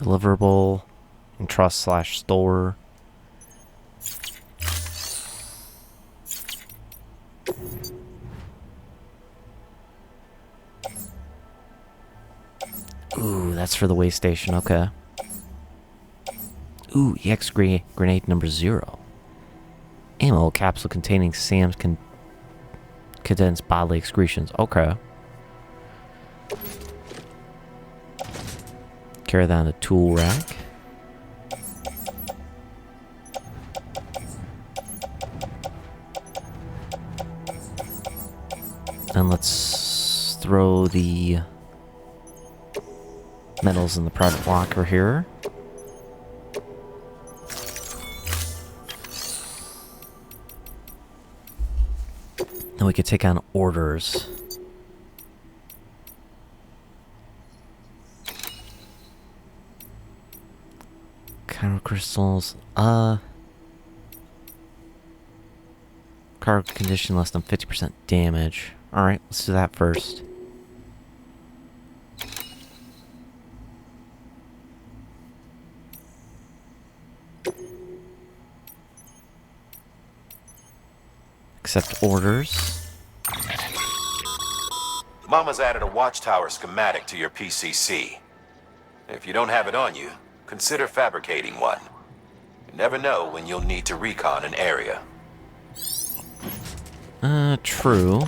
Deliverable. Entrust/store. Ooh, that's for the way station. Okay. Ooh, EX grenade number 0. Ammo capsule containing Sam's condensed bodily excretions. Okay. Carry that in a tool rack. And let's throw the metals in the private locker here. Then we could take on orders. Chiral crystals. Cargo condition less than 50% damage. Alright, let's do that first. Accept orders. Mama's added a watchtower schematic to your PCC. If you don't have it on you, consider fabricating one. You never know when you'll need to recon an area. True.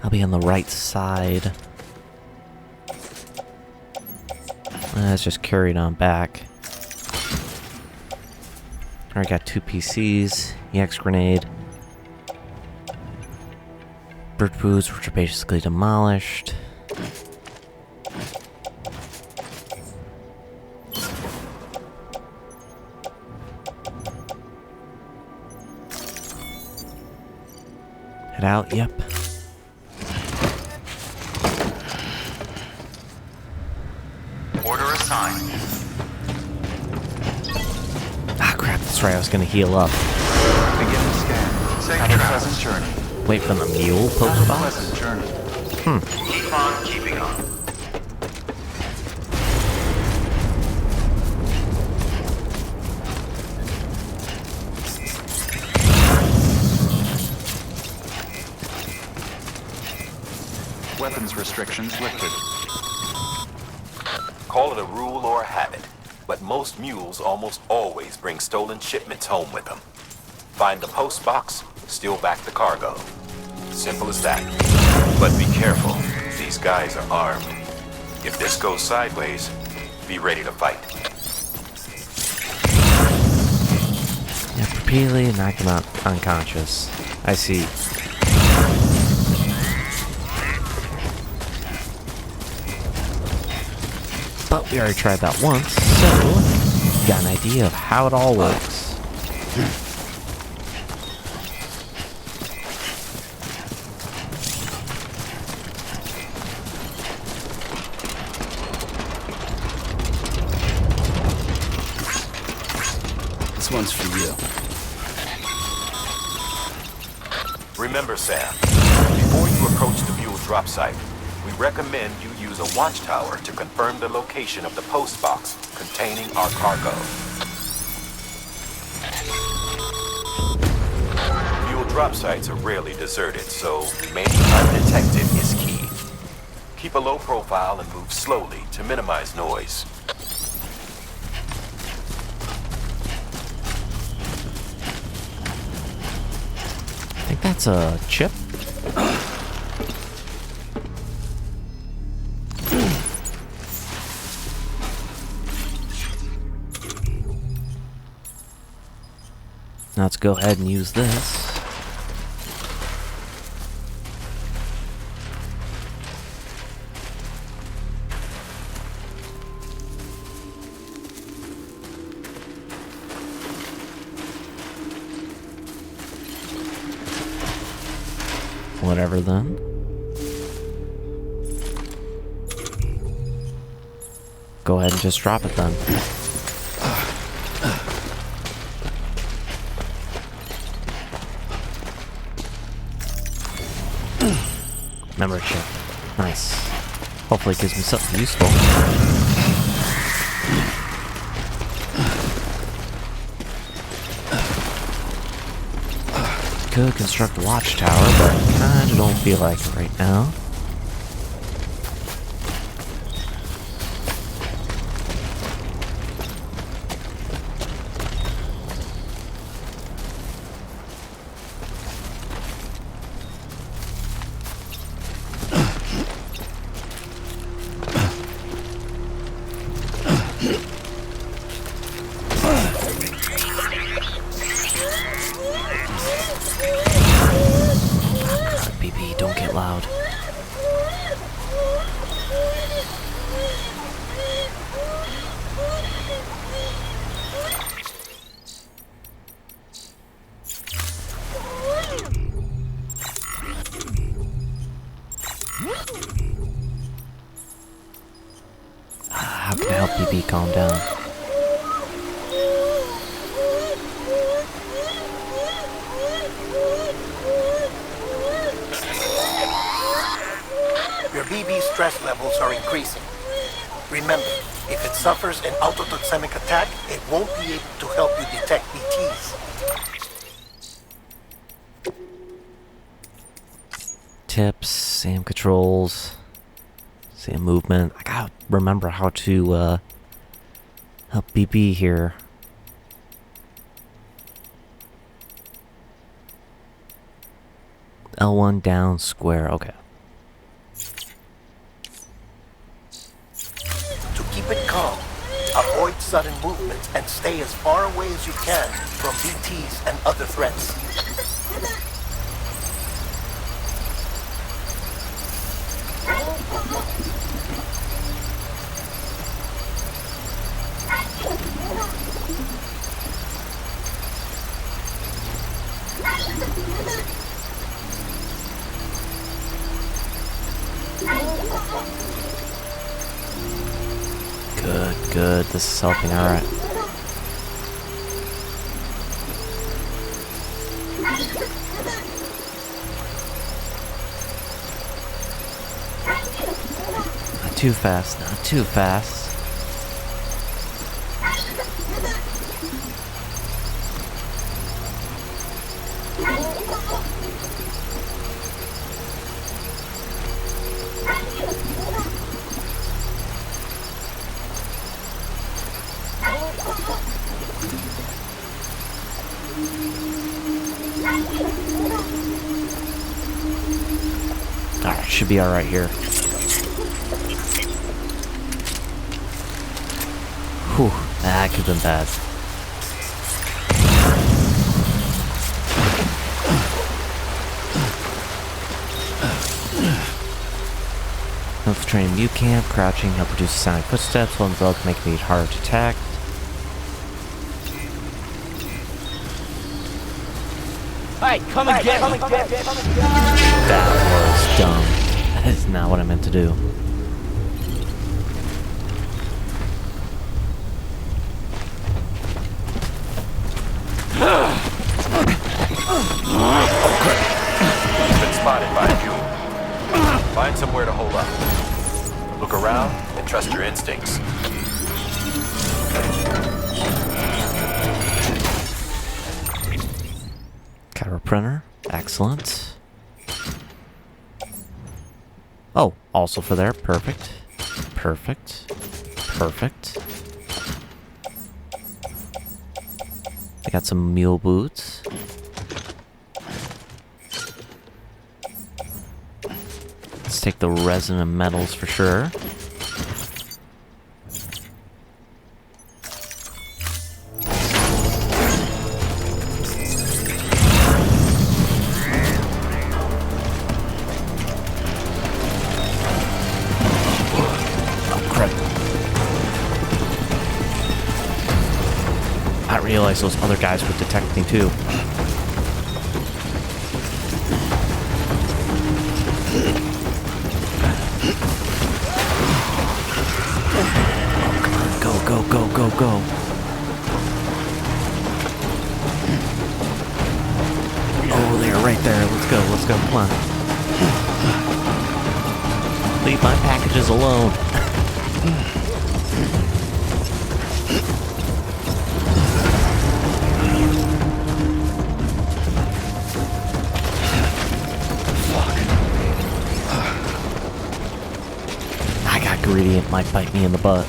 I'll be on the right side. Let's just carry it on back. Already got 2 PCs, EX grenade. Bird foods, which are basically demolished. Head out, yep. Order assigned. Ah, crap, that's right, I was gonna heal up. Begin the scan. Safe Have a pleasant journey. Wait for the mule post box? Pleasant journey. Keep on keeping on. Weapons restrictions lifted. Call it a rule or a habit, but most mules almost always bring stolen shipments home with them. Find the post box, steal back the cargo. Simple as that. But be careful, these guys are armed. If this goes sideways, be ready to fight. Yeah, repeatedly knock him out unconscious. I see. But we already tried that once, so got an idea of how it all works. This one's for you. Remember, Sam, before you approach the mule drop site, we recommend you use a watchtower to confirm the location of the post box containing our cargo. Mule drop sites are rarely deserted, so remaining undetected is key. Keep a low profile and move slowly to minimize noise. I think that's a chip. Now let's go ahead and use this. Whatever then. Go ahead and just drop it then. Memory chip. Nice. Hopefully it gives me something useful. Could construct a watchtower, but kinda don't feel like it right now. BB, don't get loud. How can I help BB calm down? Your BB stress levels are increasing. Remember, if it suffers an autotoxemic attack, it won't be able to help you detect BTs. Tips, SAM controls, SAM movement. I gotta remember how to help BB here. L1 down, square, okay. To keep it calm, avoid sudden movements and stay as far away as you can from BTs and other threats. Good, this is helping, alright. Not too fast, not too fast. Alright, should be alright here. Whew, that could have been bad. Infiltrating mute camp, crouching, help reduce the sound of footsteps, while enveloped, making it harder to detect. Hey, come and get me! That was dumb. That is not what I meant to do. Been spotted by you. Find somewhere to hold up. Look around and trust your instincts. Cover printer. Excellent. Oh, also for there. Perfect. Perfect. Perfect. I got some mule boots. Let's take the resin and metals for sure. I realized those other guys would detect me too. Oh, come on. Go, go, go, go, go. Oh, they're right there. Let's go, come on. Leave my packages alone. I got greedy. It might bite me in the butt.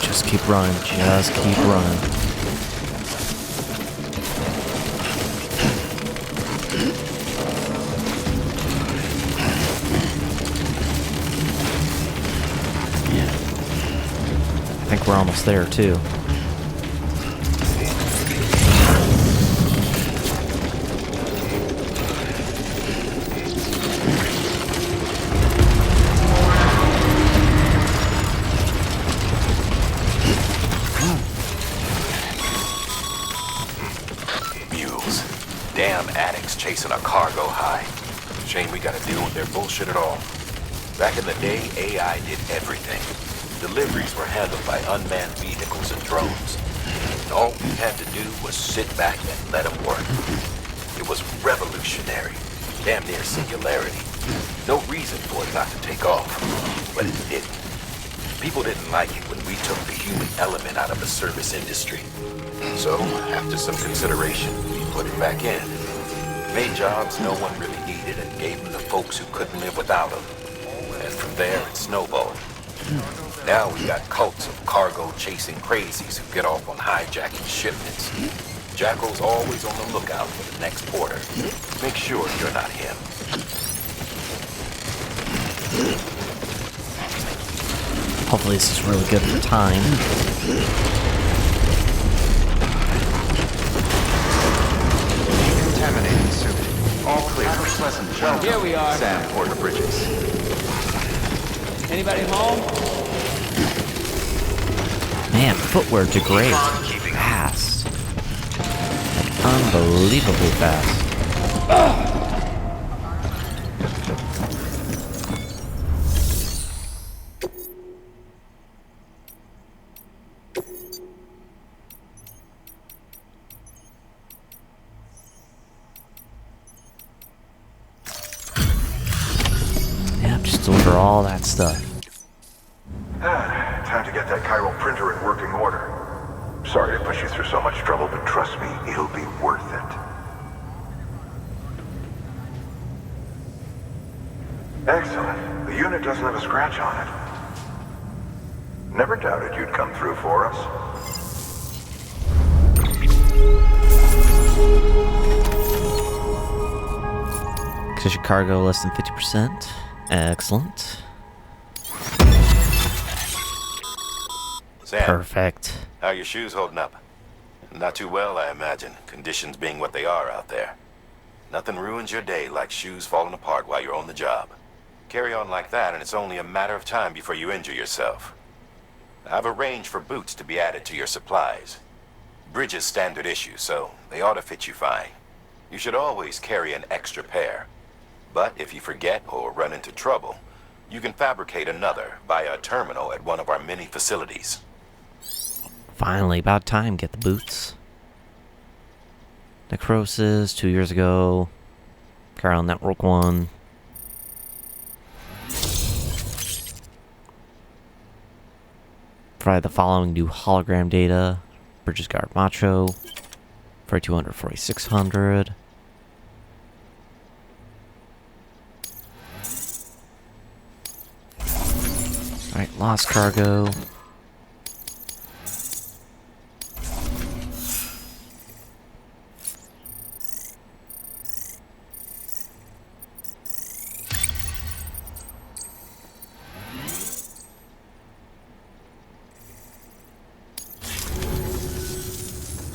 Just keep running. Just keep running. I think we're almost there, too. Mules. Damn addicts chasing a cargo high. Shame we gotta deal with their bullshit at all. Back in the day, AI did everything. Deliveries were handled by unmanned vehicles and drones. And all we had to do was sit back and let them work. It was revolutionary. Damn near singularity. No reason for it not to take off. But it didn't. People didn't like it when we took the human element out of the service industry. So, after some consideration, we put it back in. Made jobs no one really needed and gave them to folks who couldn't live without them. And from there, it snowballed. Now we got cults of cargo-chasing crazies who get off on hijacking shipments. Jackal's always on the lookout for the next order. Make sure you're not him. Hopefully this is really good for time. Decontaminating suit. All clear for Pleasant Jones. Here we are. Sam Porter Bridges. Anybody home? Man, footwear degrades fast. Like, unbelievably fast. Yep, just deliver all that stuff. Time to get that chiral printer in working order. Sorry to push you through so much trouble, but trust me, it'll be worth it. Excellent. The unit doesn't have a scratch on it. Never doubted you'd come through for us. Extra cargo less than 50%. Excellent. Sam, Perfect. how are your shoes holding up? Not too well, I imagine, conditions being what they are out there. Nothing ruins your day like shoes falling apart while you're on the job. Carry on like that, and it's only a matter of time before you injure yourself. I've arranged for boots to be added to your supplies. Bridges standard issue, so they ought to fit you fine. You should always carry an extra pair. But if you forget or run into trouble, you can fabricate another via a terminal at one of our many facilities. Finally, about time. Get the boots. Necrosis, 2 years ago. Chiral Network 1. Provide the following new hologram data. Bridges Guard Macho. 4200, 4600. Alright, lost cargo.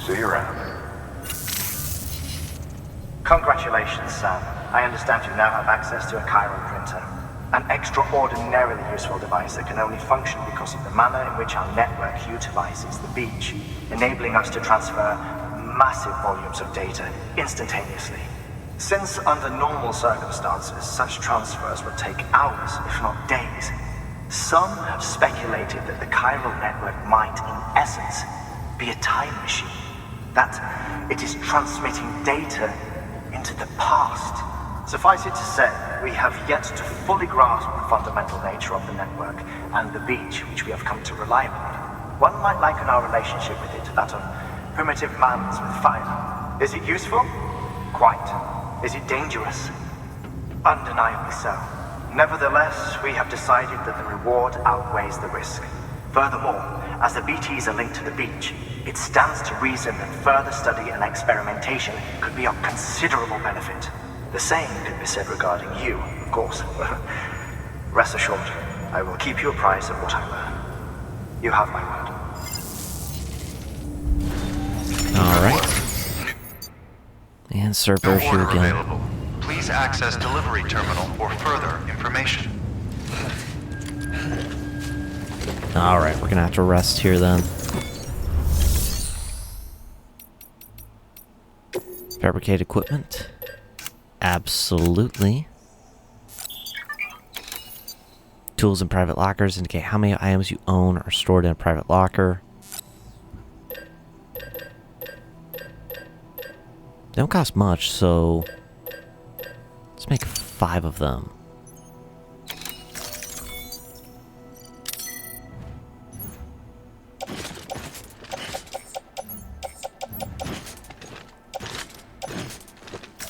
See you around. Congratulations, Sam. I understand you now have access to a chiral printer. An extraordinarily useful device that can only function because of the manner in which our network utilizes the beach, enabling us to transfer massive volumes of data instantaneously. Since under normal circumstances, such transfers would take hours, if not days, some have speculated that the chiral network might, in essence, be a time machine. That it is transmitting data into the past. Suffice it to say, we have yet to fully grasp the fundamental nature of the network and the beach which we have come to rely upon. One might liken our relationship with it to that of primitive mammals with fire. Is it useful? Quite. Is it dangerous? Undeniably so. Nevertheless, we have decided that the reward outweighs the risk. Furthermore, as the BTs are linked to the beach, it stands to reason that further study and experimentation could be of considerable benefit. The same could be said regarding you, of course. Rest assured, I will keep you apprised of what I learn. You have my word. Alright. And serve No issue order again. available. Please access delivery terminal for further information. Alright, we're gonna have to rest here then. Fabricate equipment. Absolutely. Tools in private lockers indicate how many items you own are stored in a private locker. They don't cost much, so let's make 5 of them.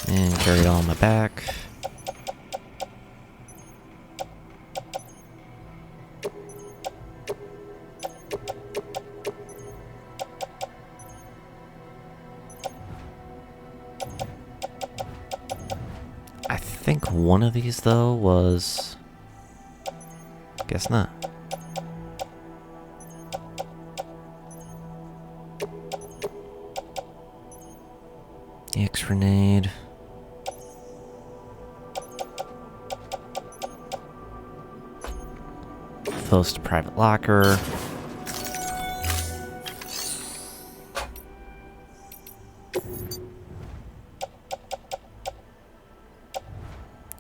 And carry it all on my back. I think one of these, though, was... Guess not. X-grenade. Close to private locker.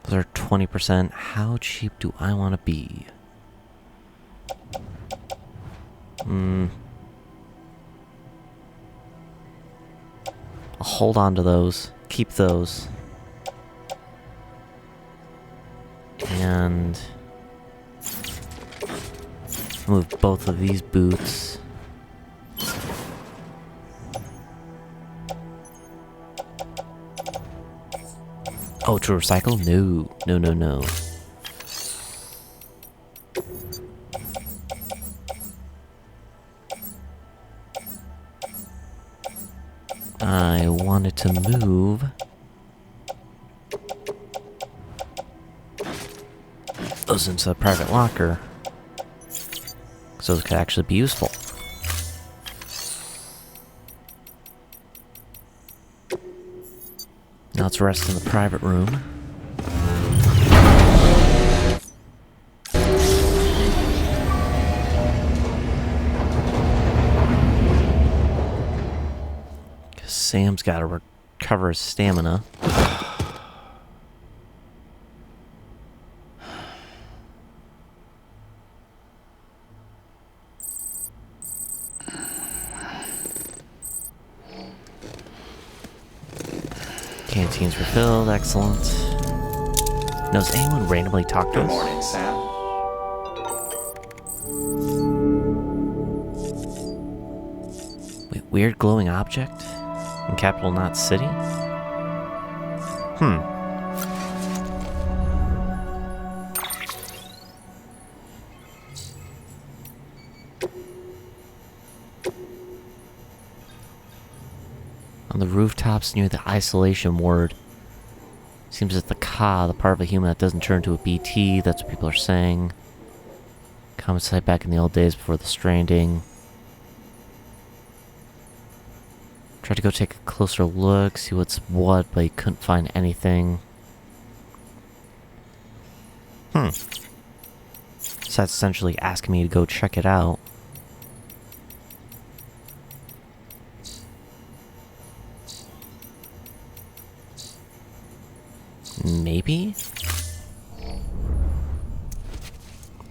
Those are 20%. How cheap do I want to be? I'll hold on to those. Keep those. And move both of these boots. Oh, to recycle? No. No, no, no. I wanted to move those into the private locker so it could actually be useful. Now let's rest in the private room. Because Sam's got to recover his stamina. Canteens refilled, excellent. Now, does anyone randomly talk to us? Good morning, Sam. Wait, weird glowing object? In capital not city? On the rooftops near the isolation ward. Seems that the Ka, the part of a human that doesn't turn into a BT, that's what people are saying. Common sight back in the old days before the Stranding. Tried to go take a closer look, see what's what, but he couldn't find anything. So that's essentially asking me to go check it out. Maybe?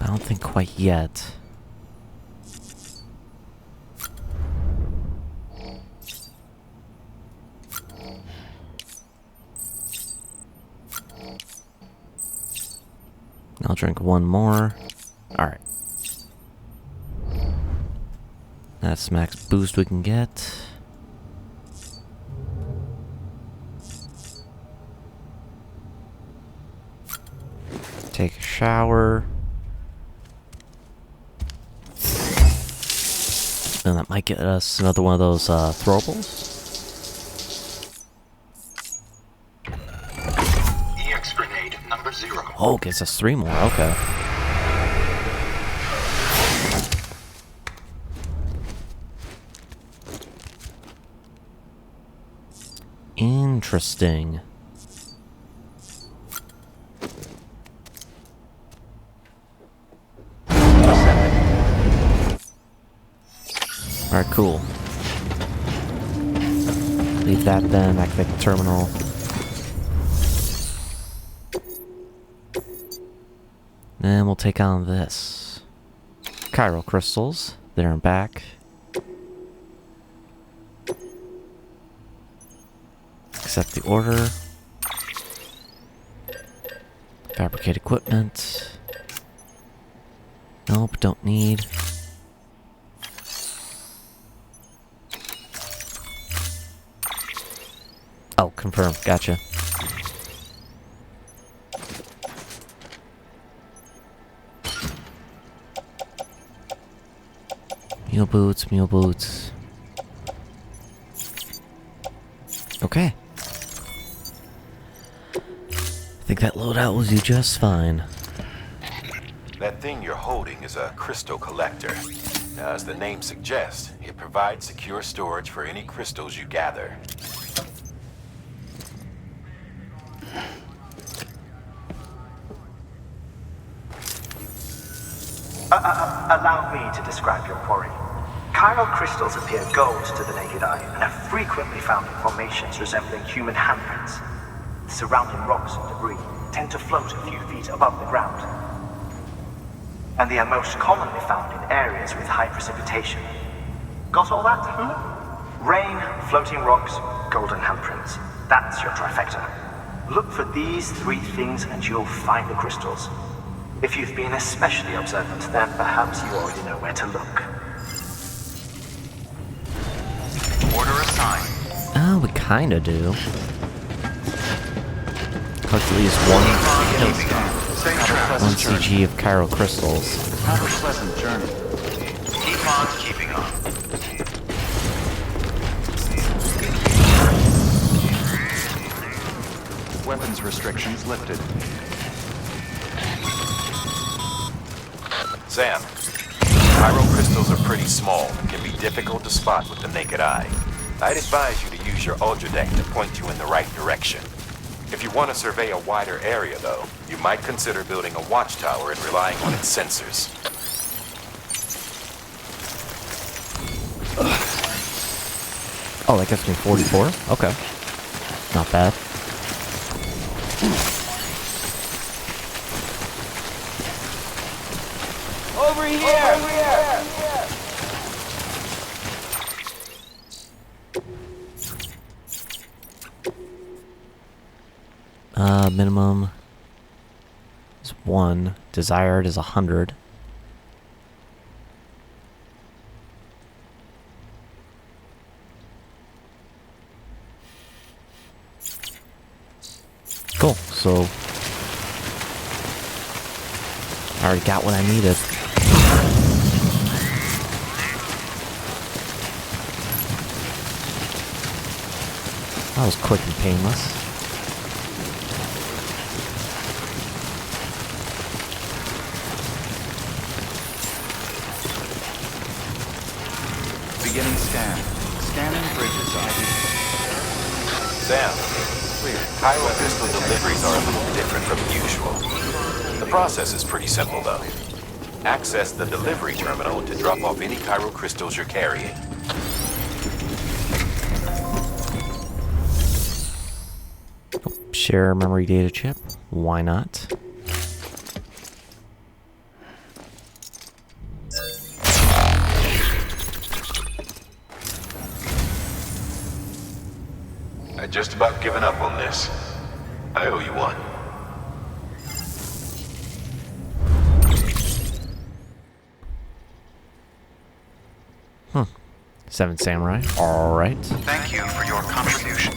I don't think quite yet. I'll drink one more. Alright. That's the max boost we can get. Take a shower. And that might get us another one of those throwables. EX grenade number 0. Oh, gets us 3 more. Okay. Interesting. Alright, cool. Leave that then, activate the terminal. Then we'll take on this. Chiral crystals, there and back. Accept the order. Fabricate equipment. Nope, don't need. Oh, confirm. Gotcha. Mule boots, mule boots. Okay. I think that loadout will do just fine. That thing you're holding is a crystal collector. Now, as the name suggests, it provides secure storage for any crystals you gather. Allow me to describe your quarry. Chiral crystals appear gold to the naked eye and are frequently found in formations resembling human handprints. The surrounding rocks and debris tend to float a few feet above the ground. And they are most commonly found in areas with high precipitation. Got all that? Rain, floating rocks, golden handprints. That's your trifecta. Look for these 3 things and you'll find the crystals. If you've been especially observant, then perhaps you already know where to look. Order assigned. Oh, we kinda do. Collect at least one Safe travels. CG of chiral crystals. Have a pleasant journey. Keep on keeping on. Weapons restrictions lifted. Sam, chiral crystals are pretty small and can be difficult to spot with the naked eye. I'd advise you to use your ultra deck to point you in the right direction. If you want to survey a wider area, though, you might consider building a watchtower and relying on its sensors. Oh, that gets me 44? Okay. Not bad. Over here! Minimum is 1. Desired is 100. Cool, so I already got what I needed. That was quick and painless. Beginning scan. Scanning bridges ID. Sam, Clear. chiral crystal deliveries are a little different from usual. The process is pretty simple, though. Access the delivery terminal to drop off any chiral crystals you're carrying. Share memory data chip. Why not? I'd just about given up on this. I owe you one. Seven Samurai. Alright. Thank you for your contribution.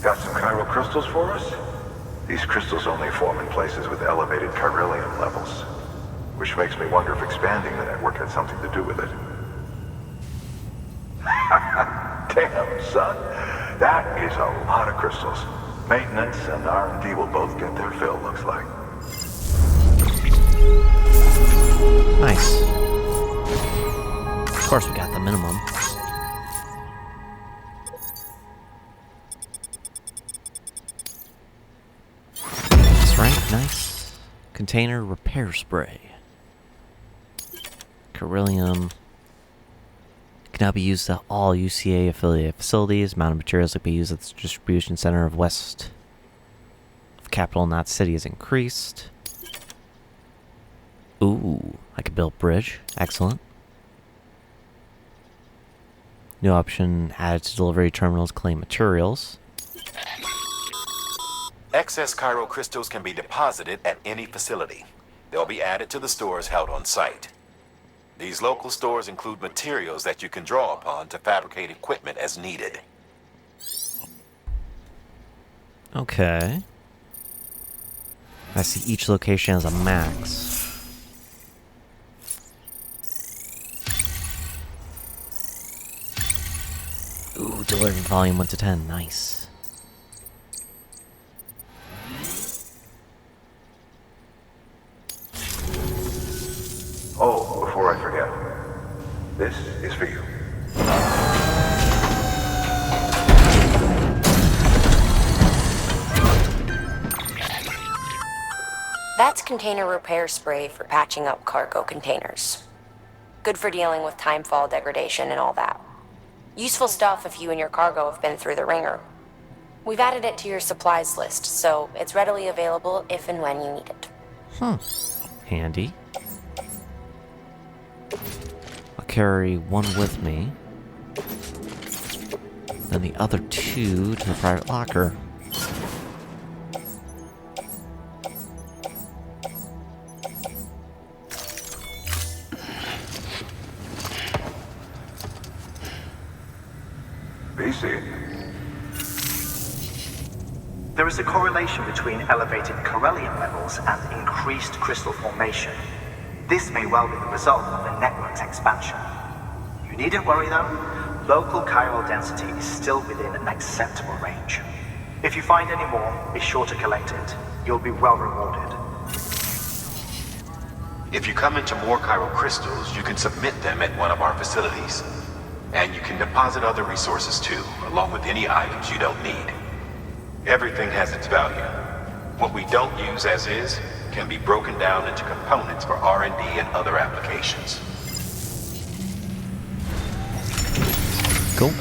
Got some chiral crystals for us? These crystals only form in places with elevated chiralium levels, which makes me wonder if expanding the network had something to do with it. Damn, son. That is a lot of crystals. Maintenance and R&D will both get their fill, looks like. Nice. Of course we got the minimum. That's right, nice. Container repair spray. Beryllium can now be used at all UCA affiliate facilities. Amount of materials that can be used at the distribution center of west of capital not city is increased. Ooh, I could build bridge. Excellent. New option added to delivery terminals claim materials. Excess chiral crystals can be deposited at any facility. They'll be added to the stores held on site. These local stores include materials that you can draw upon to fabricate equipment as needed. Okay. I see each location has a max. Ooh, delivery volume 1 to 10. Nice. Oh, before I forget, this is for you. That's container repair spray for patching up cargo containers. Good for dealing with timefall degradation and all that. Useful stuff if you and your cargo have been through the ringer. We've added it to your supplies list, so it's readily available if and when you need it. Handy. I'll carry one with me. Then the other two to the private locker. BC. There is a correlation between elevated chiralium levels and increased crystal formation. This may well be the result of the network's expansion. You needn't worry though. Local chiral density is still within an acceptable range. If you find any more, be sure to collect it. You'll be well rewarded. If you come into more chiral crystals, you can submit them at one of our facilities. And you can deposit other resources too, along with any items you don't need. Everything has its value. What we don't use as is can be broken down into components for R&D and other applications. Cool.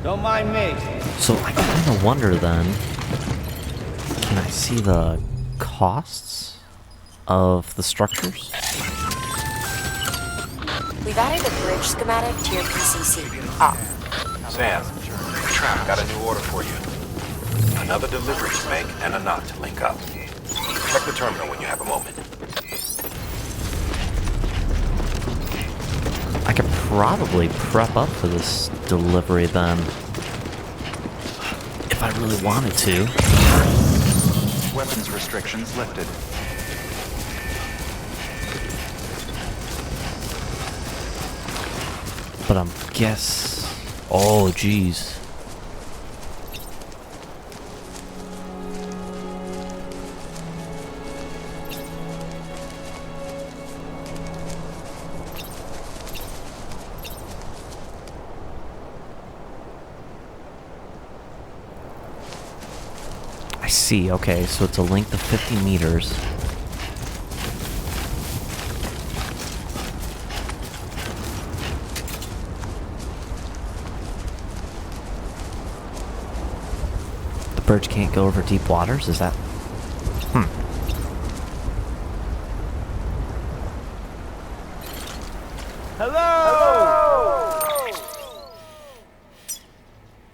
Don't mind me. So I kind of wonder then, can I see the costs of the structures? We've added a bridge schematic to your PCC. Sam, got a new order for you. Another delivery to make and a knot to link up. Check the terminal when you have a moment. I could probably prep up for this delivery then. If I really wanted to. Weapons restrictions lifted. But I'm guess... Oh, jeez. I see, okay, so it's a length of 50 meters. The bridge can't go over deep waters, is that?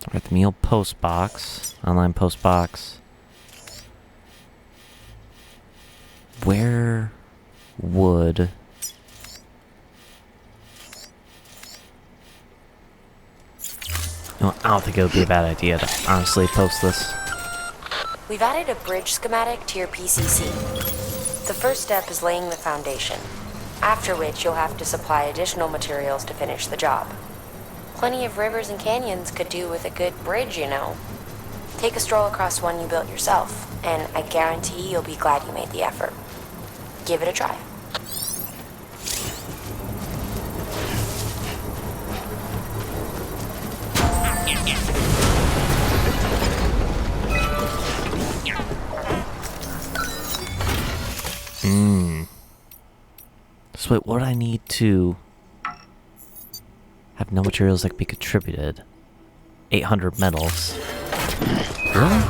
Alright, the meal post box. Online post box. Where would... No, I don't think it would be a bad idea to honestly post this. We've added a bridge schematic to your PCC. The first step is laying the foundation, after which you'll have to supply additional materials to finish the job. Plenty of rivers and canyons could do with a good bridge, you know. Take a stroll across one you built yourself, and I guarantee you'll be glad you made the effort. Give it a try. So wait, what do I need to have no materials that can be contributed? 800 metals. Really?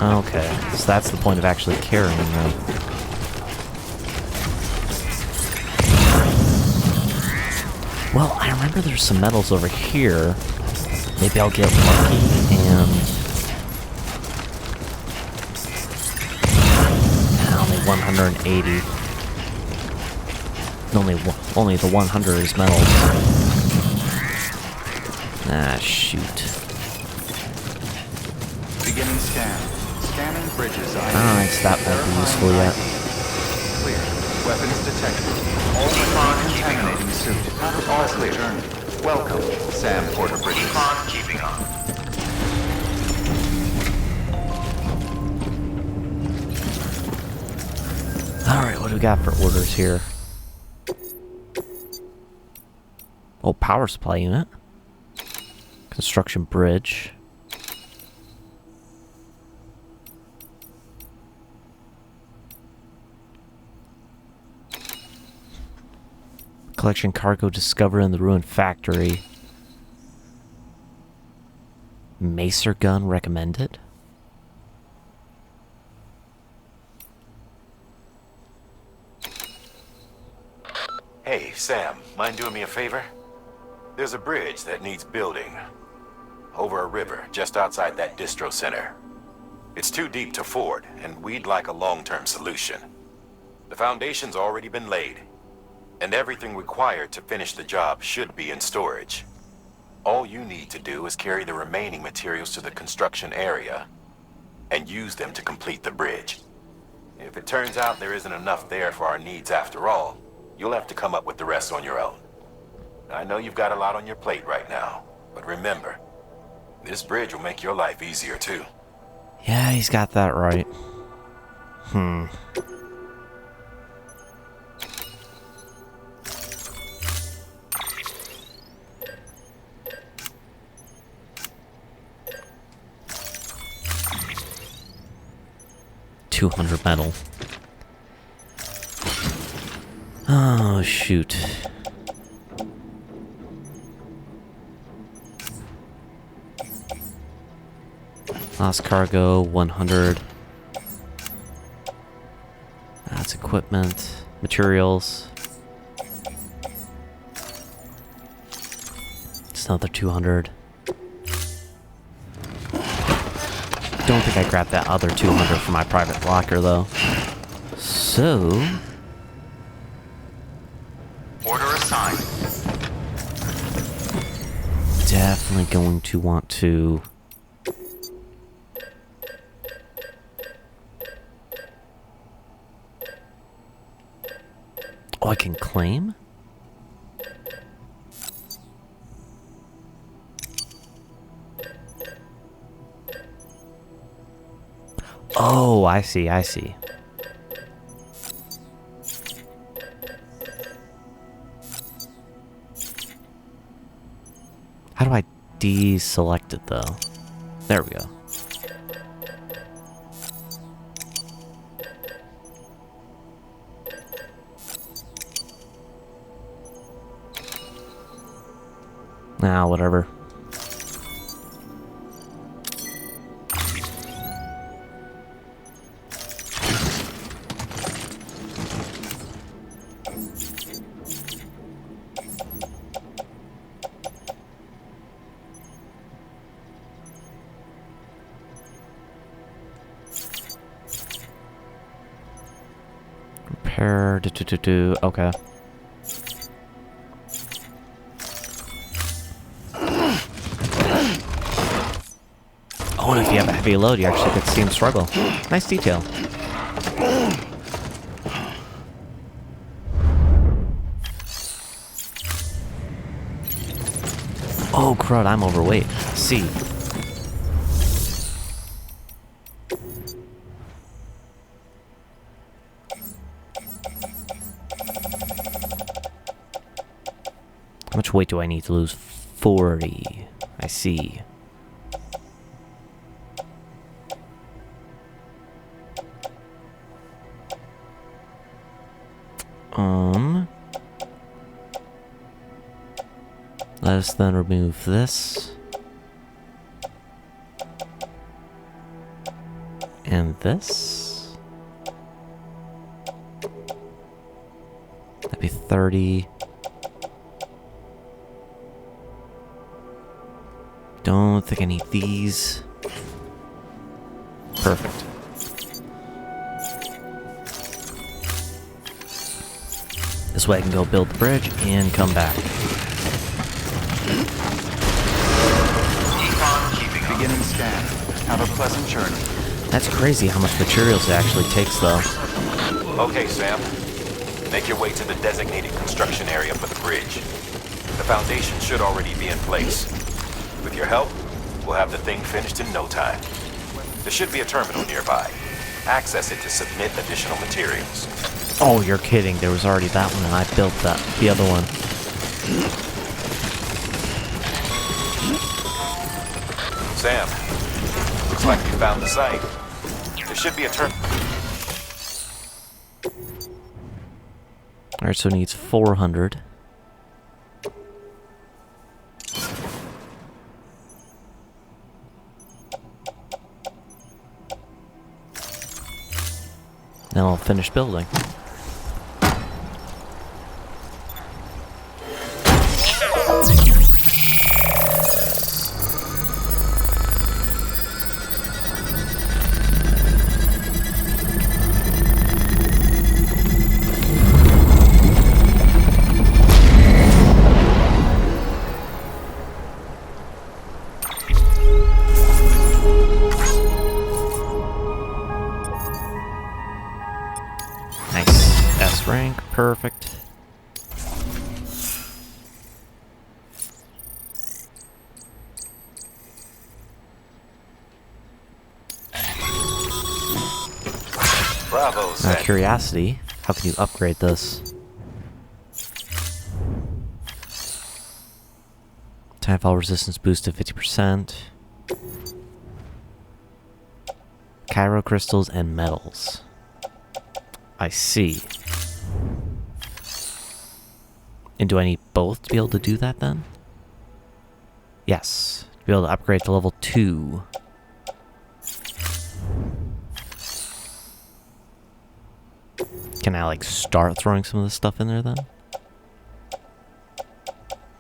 Okay, so that's the point of actually carrying them. Well, I remember there's some metals over here. Maybe I'll get lucky and... only 180. Only the 100 is metals. Ah, shoot. Beginning scan. Scanning bridges. Alright, so that won't be useful yet. Clear. Weapons detected. All contaminating suit. All clear. Welcome, Sam Porter Bridges. Keeping on. Alright, what do we got for orders here? Oh, power supply unit. Construction bridge. Collection cargo discovered in the ruined factory. Macer gun recommended? Hey, Sam, mind doing me a favor? There's a bridge that needs building. Over a river, just outside that distro center. It's too deep to ford, and we'd like a long-term solution. The foundation's already been laid, and everything required to finish the job should be in storage. All you need to do is carry the remaining materials to the construction area, and use them to complete the bridge. If it turns out there isn't enough there for our needs after all, you'll have to come up with the rest on your own. I know you've got a lot on your plate right now, but remember, this bridge will make your life easier too. Yeah, he's got that right. 200 metal. Oh, shoot. Lost cargo, 100. That's equipment, materials. It's another 200. Don't think I grabbed that other 200 for my private locker, though. So... Order assigned. definitely going to want to... Oh, I can claim? Oh, I see, I see. How do I deselect it, though? There we go. Nah, whatever. Repair, okay. Oh, and if you have a heavy load, you actually get to see him struggle. Nice detail. Oh, crud, I'm overweight. See. How much weight do I need to lose? 40. I see. Let us then remove this. And this. That'd be 30. Don't think I need these. Perfect. This way I can go build the bridge and come back. Beginning scan. Have a pleasant journey. That's crazy how much materials it actually takes, though. Okay, Sam. Make your way to the designated construction area for the bridge. The foundation should already be in place. With your help, we'll have the thing finished in no time. There should be a terminal nearby. Access it to submit additional materials. Oh, you're kidding. There was already that one, and I built the other one. Sam, looks like you found the site. There should be a Alright, so it needs 400. Then I'll finish building. Rank, perfect. Bravo, Now, curiosity, how can you upgrade this? Timefall resistance boosted 50%. Cairo crystals and metals. I see. And do I need both to be able to do that then? Yes. To be able to upgrade to level 2. Can I like start throwing some of this stuff in there then?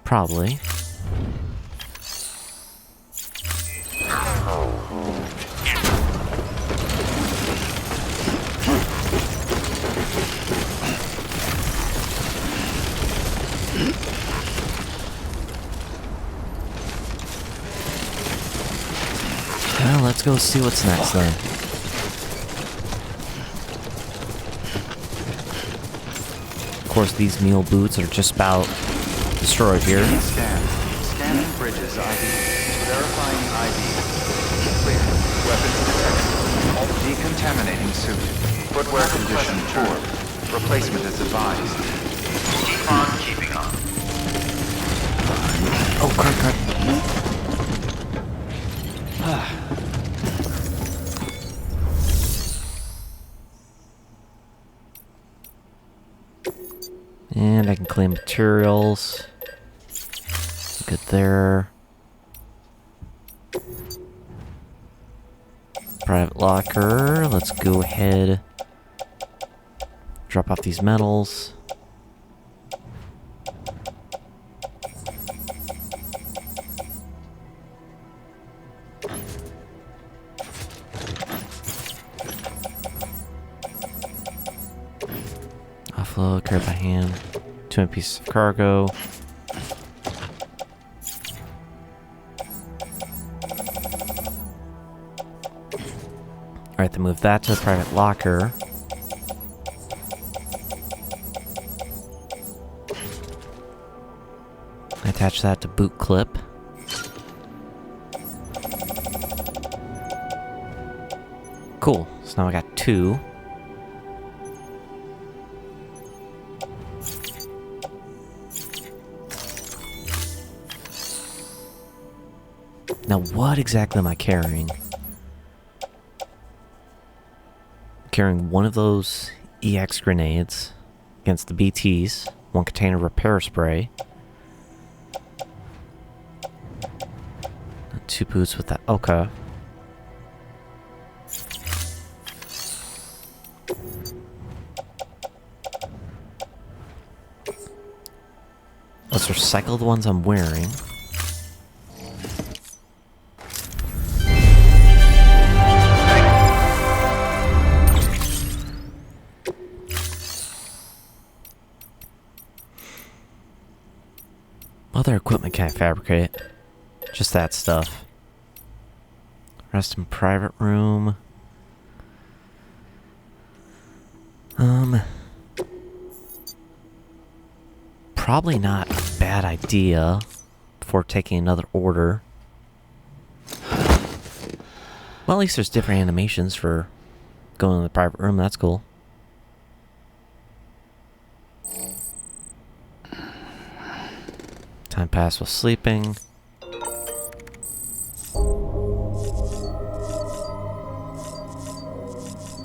Probably. let's go see what's next then. Of course, these mule boots are just about destroyed here. Scanning bridges ID. Verifying ID. Clear. Weapons detected. Decontaminating suit. Footwear condition poor. Replacement is advised. Keep on keeping on. Oh, crap. And I can claim materials. Good there. Private locker. Let's go ahead. Drop off these metals. Offload, carry by hand. 2 pieces of cargo. Alright, then move that to the private locker. Attach that to boot clip. Cool. So now I got 2. Now what exactly am I carrying? Carrying one of those EX grenades against the BTs, 1 container repair spray, 2 boots with that. Okay. Let's recycle the ones I'm wearing. Other equipment can I fabricate? Just that stuff. Rest in private room. Probably not a bad idea before taking another order. Well, at least there's different animations for going in the private room. That's cool. Time passed while sleeping.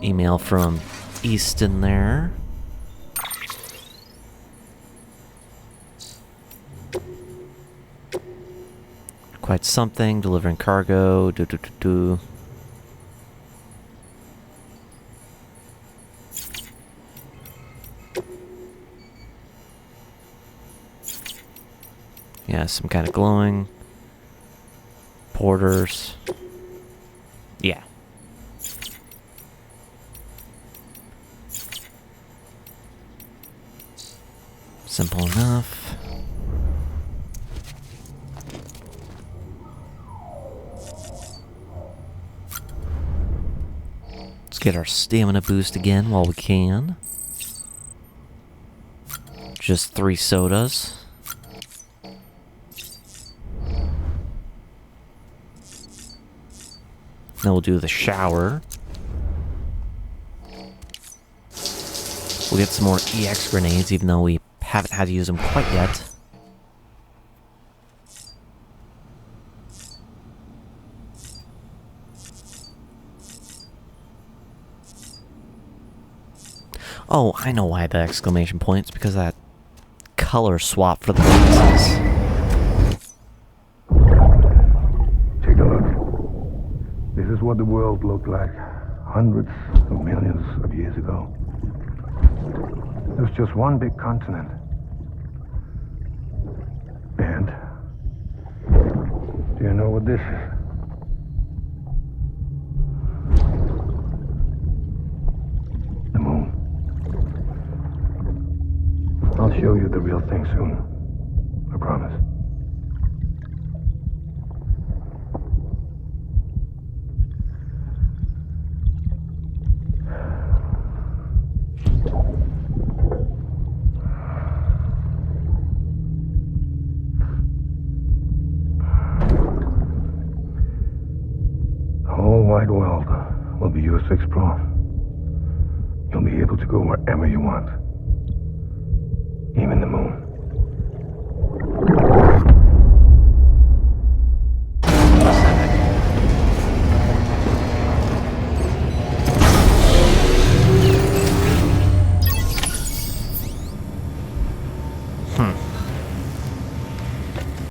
Email from Easton there. Quite something. Delivering cargo. Yeah, some kind of glowing. Porters. Yeah. Simple enough. Let's get our stamina boost again while we can. Just 3 sodas. Then we'll do the shower. We'll get some more EX grenades, even though we haven't had to use them quite yet. Oh, I know why the exclamation points, because that color swap for the boxes. Take a look. This is what the world looked like hundreds of millions of years ago. It was just one big continent. And do you know what this is? The moon. I'll show you the real thing soon. I promise. whole wide world will be yours to explore. You'll be able to go wherever you want. Even the moon.